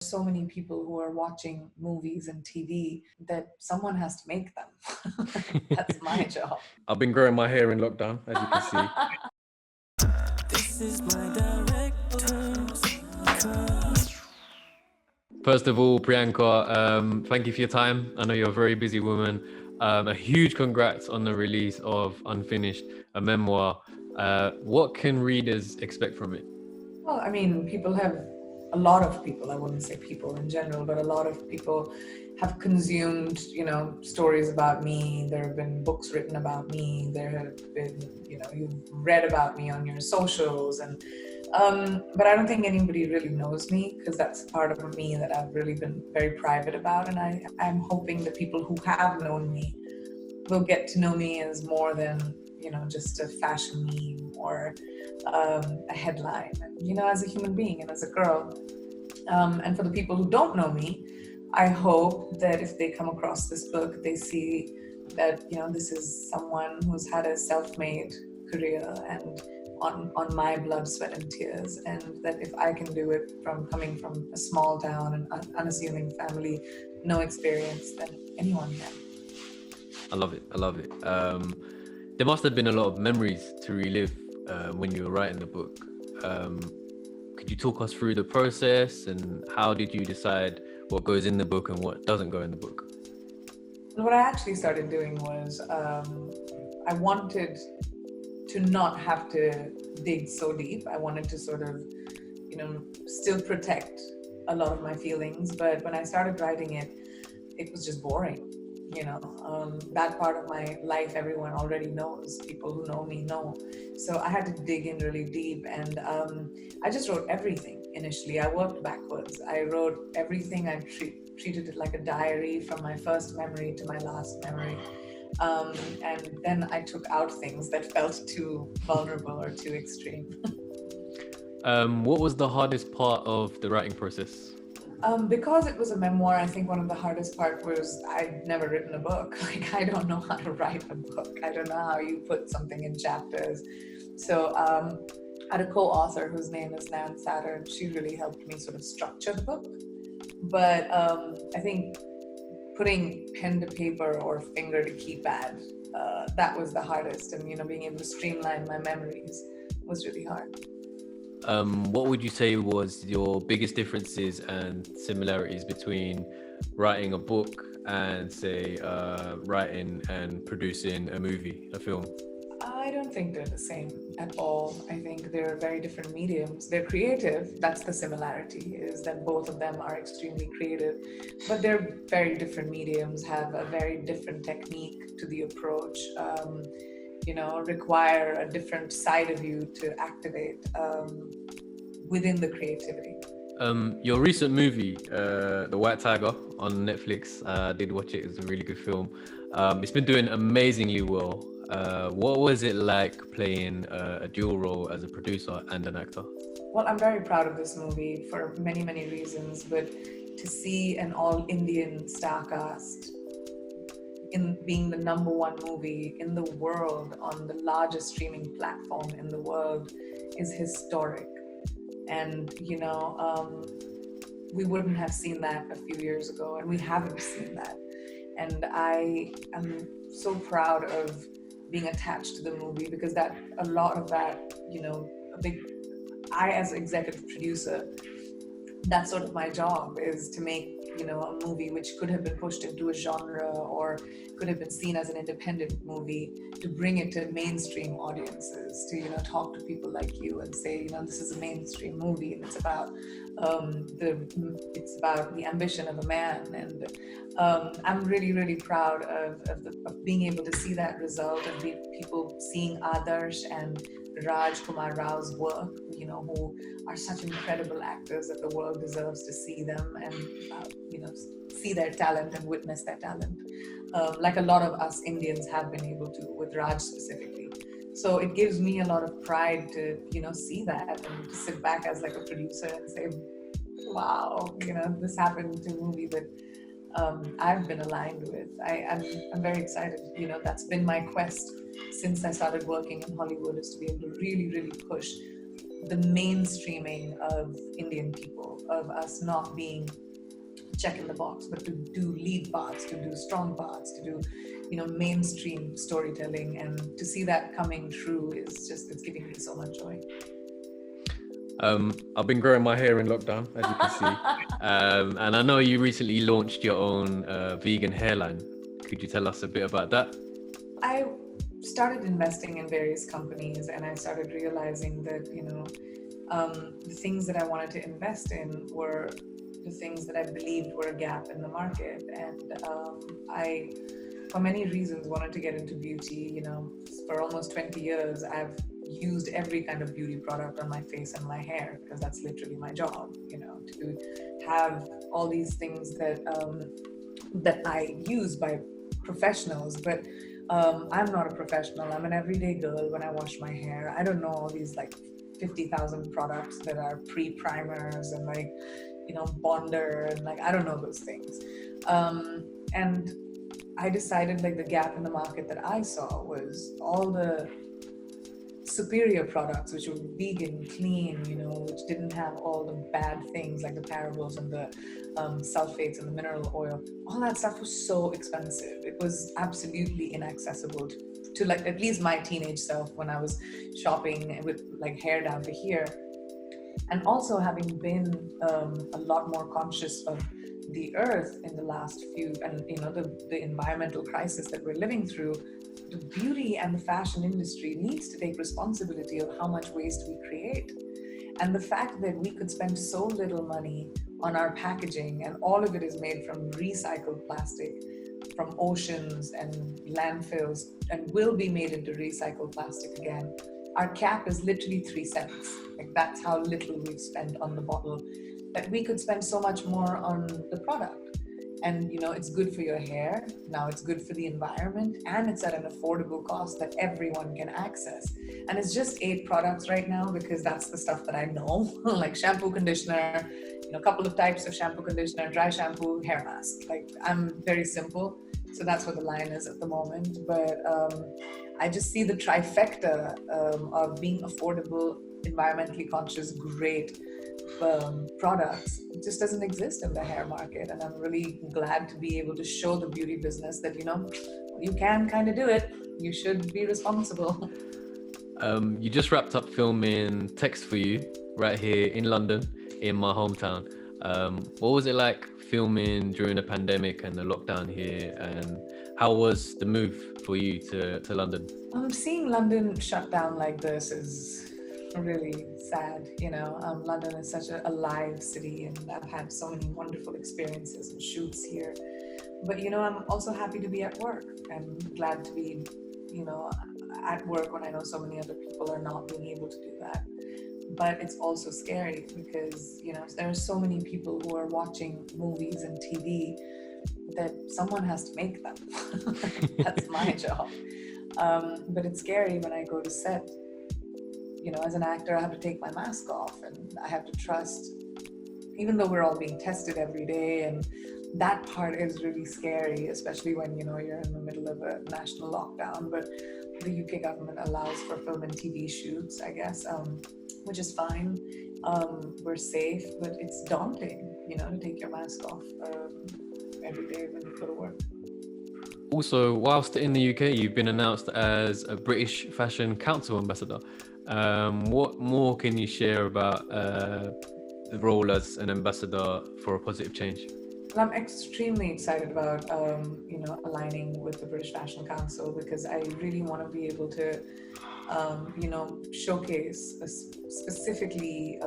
So many people who are watching movies and TV that someone has to make them. That's my job. I've been growing my hair in lockdown, as you can see. This is my director's cut. First of all, Priyanka, thank you for your time. I know you're a very busy woman. A huge congrats on the release of Unfinished, a memoir. What can readers expect from it? Well, I mean, a lot of people, I wouldn't say people in general, but a lot of people have consumed, stories about me. There have been books written about me. There have been, you've read about me on your socials. But I don't think anybody really knows me, because that's part of me that I've really been very private about. And I'm hoping that people who have known me will get to know me as more than, just a fashion meme or a headline, as a human being and as a girl. And for the people who don't know me, I hope that if they come across this book, they see that, this is someone who's had a self-made career and on my blood, sweat, and tears. And that if I can do it from coming from a small town and unassuming family, no experience, then anyone can. I love it. There must have been a lot of memories to relive when you were writing the book. Could you talk us through the process, and how did you decide what goes in the book and what doesn't go in the book? What I actually started doing was I wanted to not have to dig so deep. I wanted to sort of, still protect a lot of my feelings. But when I started writing it, it was just boring. That part of my life everyone already knows. People who know me know. So I had to dig in really deep, and I just wrote everything initially. I worked backwards. I wrote everything. I treated it like a diary, from my first memory to my last memory. And then I took out things that felt too vulnerable or too extreme. What was the hardest part of the writing process? Because it was a memoir, I think one of the hardest part was I'd never written a book. Like, I don't know how to write a book. I don't know how you put something in chapters. So I had a co-author whose name is Nan Saturn. She really helped me sort of structure the book. But I think putting pen to paper or finger to keypad, that was the hardest. And, being able to streamline my memories was really hard. What would you say was your biggest differences and similarities between writing a book and, say, writing and producing a movie, a film? I don't think they're the same at all. I think they're very different mediums. They're creative. That's the similarity, is that both of them are extremely creative, but they're very different mediums, have a very different technique to the approach, require a different side of you to activate within the creativity. Your recent movie, The White Tiger, on Netflix, I did watch it. It's a really good film. It's been doing amazingly well. What was it like playing a dual role as a producer and an actor? Well, I'm very proud of this movie for many, many reasons, but to see an all-Indian star cast in being the #1 movie in the world on the largest streaming platform in the world is historic. And, we wouldn't have seen that a few years ago, and we haven't seen that. And I am so proud of being attached to the movie, because a lot of that, I as executive producer, that's sort of my job, is to make, a movie which could have been pushed into a genre or could have been seen as an independent movie, to bring it to mainstream audiences, to, talk to people like you and say, this is a mainstream movie, and it's about the ambition of a man. And I'm really, really proud of being able to see that result, of people seeing Adarsh and Raj Kumar Rao's work, who are such incredible actors that the world deserves to see them and, see their talent and witness their talent, like a lot of us Indians have been able to, with Raj specifically. So it gives me a lot of pride to, see that and to sit back as like a producer and say, wow, this happened to a movie that I've been aligned with. I'm very excited. That's been my quest since I started working in Hollywood, is to be able to really, really push the mainstreaming of Indian people, of us not being check in the box, but to do lead parts, to do strong parts, to do, mainstream storytelling, and to see that coming true it's giving me so much joy. I've been growing my hair in lockdown, as you can see. And I know you recently launched your own vegan hairline. Could you tell us a bit about that? I started investing in various companies, and I started realizing that, the things that I wanted to invest in were the things that I believed were a gap in the market. And I, for many reasons, wanted to get into beauty. For almost 20 years, I've used every kind of beauty product on my face and my hair, because that's literally my job, to have all these things that I use by professionals. But I'm not a professional. I'm an everyday girl. When I wash my hair, I don't know all these like 50,000 products that are pre-primers and bonder, and I don't know those things. And I decided the gap in the market that I saw was all the superior products which were vegan, clean, which didn't have all the bad things like the parabens and the sulfates and the mineral oil. All that stuff was so expensive. It was absolutely inaccessible to at least my teenage self when I was shopping with hair down to here. And also having been a lot more conscious of the earth in the last few, and the environmental crisis that we're living through, the beauty and the fashion industry needs to take responsibility of how much waste we create. And the fact that we could spend so little money on our packaging, and all of it is made from recycled plastic from oceans and landfills, and will be made into recycled plastic again. Our cap is literally 3 cents. That's how little we've spent on the bottle, that we could spend so much more on the product. And it's good for your hair. Now it's good for the environment, and it's at an affordable cost that everyone can access. And it's just 8 products right now, because that's the stuff that I know, like shampoo, conditioner, a couple of types of shampoo, conditioner, dry shampoo, hair mask. I'm very simple. So that's what the line is at the moment. But I just see the trifecta of being affordable, environmentally conscious, great products. It just doesn't exist in the hair market. And I'm really glad to be able to show the beauty business that, you can kind of do it. You should be responsible. You just wrapped up filming Text For You right here in London, in my hometown. What was it like filming during the pandemic and the lockdown here, and how was the move for you to London? Seeing London shut down like this is really sad. London is such a alive city, and I've had so many wonderful experiences and shoots here. But I'm also happy to be at work. I'm glad to be at work when I know so many other people are not being able to do that. But it's also scary because there are so many people who are watching movies and TV that someone has to make them. That's my job. But it's scary when I go to set. As an actor, I have to take my mask off, and I have to trust, even though we're all being tested every day, and that part is really scary, especially when you're in the middle of a national lockdown. But the UK government allows for film and TV shoots, I guess, which is fine. We're safe, but it's daunting, to take your mask off every day when you go to work. Also, whilst in the UK, you've been announced as a British Fashion Council ambassador. What more can you share about the role as an ambassador for a positive change? Well, I'm extremely excited about, aligning with the British Fashion Council, because I really want to be able to, showcase specifically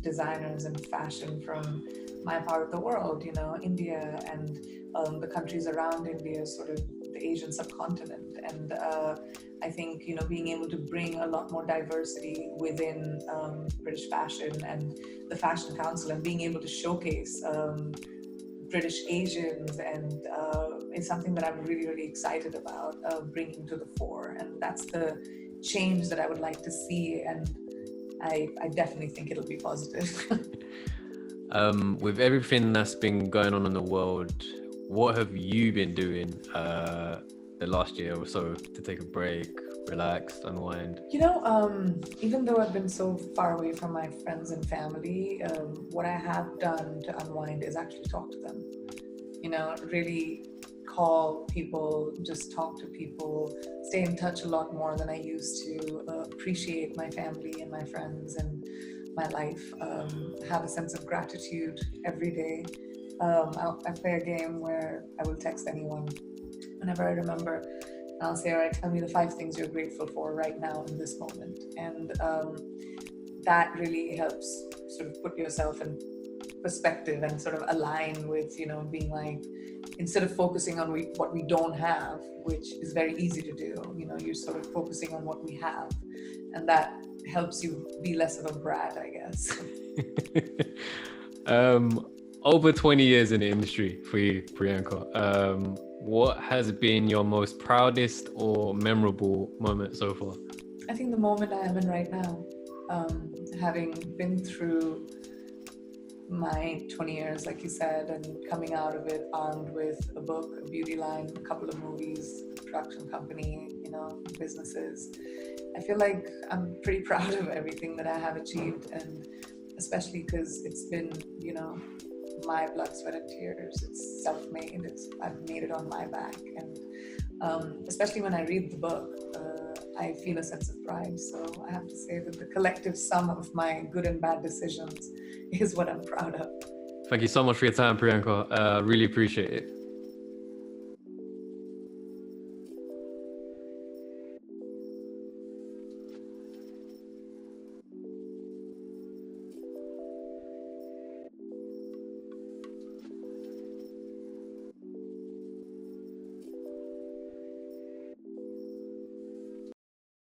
designers and fashion from my part of the world, India and the countries around India, sort of the Asian subcontinent. And I think, being able to bring a lot more diversity within British fashion and the Fashion Council, and being able to showcase British Asians, and is something that I'm really, really excited about bringing to the fore. And that's the change that I would like to see, and I definitely think it'll be positive. With everything that's been going on in the world, what have you been doing the last year or so to take a break? relax, unwind? Even though I've been so far away from my friends and family, what I have done to unwind is actually talk to them. Really call people, just talk to people, stay in touch a lot more than I used to, appreciate my family and my friends and my life, have a sense of gratitude every day. I play a game where I will text anyone whenever I remember. And I'll say, all right, tell me the 5 things you're grateful for right now in this moment. And that really helps sort of put yourself in perspective and sort of align with, being like, instead of focusing on what we don't have, which is very easy to do, you're sort of focusing on what we have. And that helps you be less of a brat, I guess. Over 20 years in the industry for you, Priyanka. What has been your most proudest or memorable moment so far? I think the moment I am in right now, having been through my 20 years, like you said, and coming out of it armed with a book, a beauty line, a couple of movies, a production company, businesses. I feel like I'm pretty proud of everything that I have achieved, and especially because it's been, my blood, sweat, and tears. It's self-made. I've made it on my back, and especially when I read the book, I feel a sense of pride. So I have to say that the collective sum of my good and bad decisions is what I'm proud of. Thank you so much for your time, Priyanka. Really appreciate it.